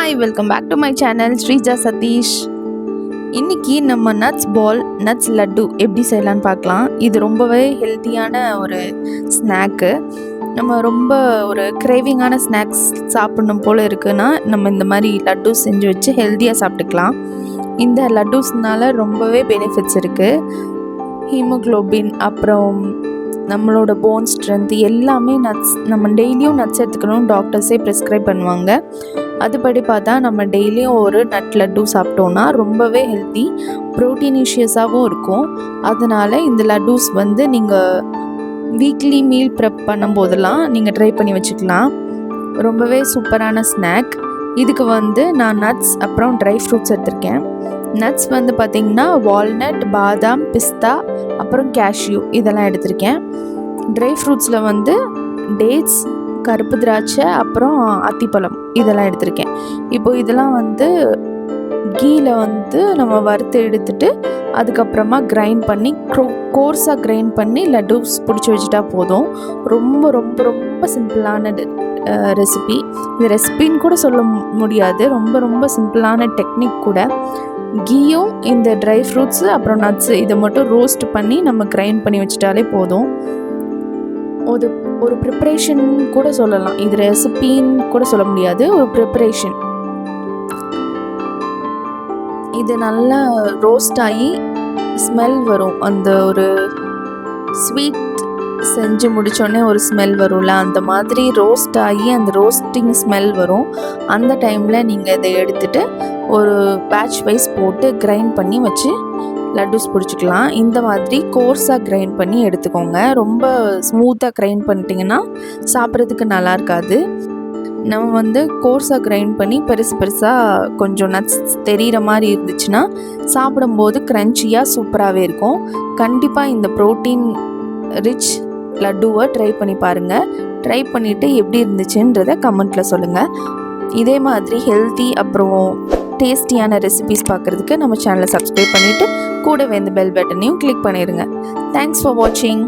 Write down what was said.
Hi, welcome back to my channel Sreeja Satish. இன்றைக்கி நம்ம nuts laddu எப்படி செய்யலான்னு பார்க்கலாம். இது ரொம்பவே ஹெல்த்தியான ஒரு ஸ்நாக்கு. நம்ம ரொம்ப ஒரு கிரேவிங்கான ஸ்நாக்ஸ் சாப்பிடணும் போல் இருக்குன்னா நம்ம இந்த மாதிரி லட்டு செஞ்சு வச்சு ஹெல்த்தியாக சாப்பிட்டுக்கலாம். இந்த லட்டுஸ்னால ரொம்பவே பெனிஃபிட்ஸ் இருக்குது. ஹீமோக்ளோபின், அப்புறம் நம்மளோட போன் ஸ்ட்ரென்த் எல்லாமே நம்ம டெய்லியும் நட்ஸ் எடுத்துக்கணும் டாக்டர்ஸே ப்ரிஸ்கிரைப் பண்ணுவாங்க. அதுபடி பார்த்தா நம்ம டெய்லியும் ஒரு நட் லட்டு சாப்பிட்டோன்னா ரொம்பவே ஹெல்த்தி, ப்ரோட்டீனிஷியஸாகவும் இருக்கும். அதனால் இந்த லட்டூஸ் நீங்கள் வீக்லி மீல் ப்ரெப் பண்ணும்போதெல்லாம் நீங்கள் ட்ரை பண்ணி வச்சுக்கலாம். ரொம்பவே சூப்பரான ஸ்நாக். இதுக்கு நான் நட்ஸ் அப்புறம் ட்ரை ஃப்ரூட்ஸ் எடுத்திருக்கேன். நட்ஸ் பார்த்திங்கன்னா வால்நட், பாதாம், பிஸ்தா, அப்புறம் கேஷ்யூ இதெல்லாம் எடுத்திருக்கேன். ட்ரை ஃப்ரூட்ஸில் டேட்ஸ், கருப்பு திராட்சை, அப்புறம் அத்திப்பழம் இதெல்லாம் எடுத்திருக்கேன். இப்போ இதெல்லாம் கீயில் நம்ம வறுத்து எடுத்துட்டு அதுக்கப்புறமா கிரைண்ட் பண்ணி கோர்ஸாக கிரைண்ட் பண்ணி லட்டூஸ் பிடிச்சி வச்சுட்டா போதும். ரொம்ப ரொம்ப ரொம்ப சிம்பிளான ரெசிபி. இந்த ரெசிபின்னு கூட சொல்ல முடியாது, ரொம்ப ரொம்ப சிம்பிளான டெக்னிக் கூட. கீயும் இந்த ட்ரை ஃப்ரூட்ஸு அப்புறம் நட்ஸு இதை மட்டும் ரோஸ்ட் பண்ணி நம்ம கிரைண்ட் பண்ணி வச்சுட்டாலே போதும். ஒரு ப்ரிப்பரேஷன் கூட சொல்லலாம், இது ரெசிபின்னு கூட சொல்ல முடியாது, ஒரு ப்ரிப்பரேஷன். இது நல்லா ரோஸ்ட் ஆகி ஸ்மெல் வரும். அந்த ஒரு ஸ்வீட் செஞ்சு முடித்தோடனே ஒரு ஸ்மெல் வரும்ல, அந்த மாதிரி ரோஸ்ட் ஆகி அந்த ரோஸ்டிங் ஸ்மெல் வரும். அந்த டைமில் நீங்கள் இதை எடுத்துகிட்டு ஒரு பேட்ச் வைஸ் போட்டு கிரைண்ட் பண்ணி வச்சு லட்டூஸ் பிடிச்சிக்கலாம். இந்த மாதிரி கோர்ஸாக கிரைண்ட் பண்ணி எடுத்துக்கோங்க. ரொம்ப ஸ்மூத்தாக கிரைண்ட் பண்ணிட்டிங்கன்னா சாப்பிட்றதுக்கு நல்லா இருக்காது. நம்ம கோர்ஸாக கிரைண்ட் பண்ணி பெருசாக கொஞ்சம் நட்ஸ் தெரிகிற மாதிரி இருந்துச்சுன்னா சாப்பிடும்போது க்ரன்ச்சியாக சூப்பராகவே இருக்கும். கண்டிப்பாக இந்த ப்ரோட்டீன் ரிச் லட்டுவை ட்ரை பண்ணி பாருங்கள். ட்ரை பண்ணிவிட்டு எப்படி இருந்துச்சுன்றதை கமெண்ட்டில் சொல்லுங்கள். இதே மாதிரி ஹெல்த்தி அப்புறம் டேஸ்டியான ரெசிபிஸ் பார்க்குறதுக்கு நம்ம சேனலை சப்ஸ்கிரைப் பண்ணிவிட்டு கூடவே இந்த பெல் பட்டனையும் கிளிக் பண்ணிடுங்க. தேங்க்ஸ் ஃபார் வாட்சிங்.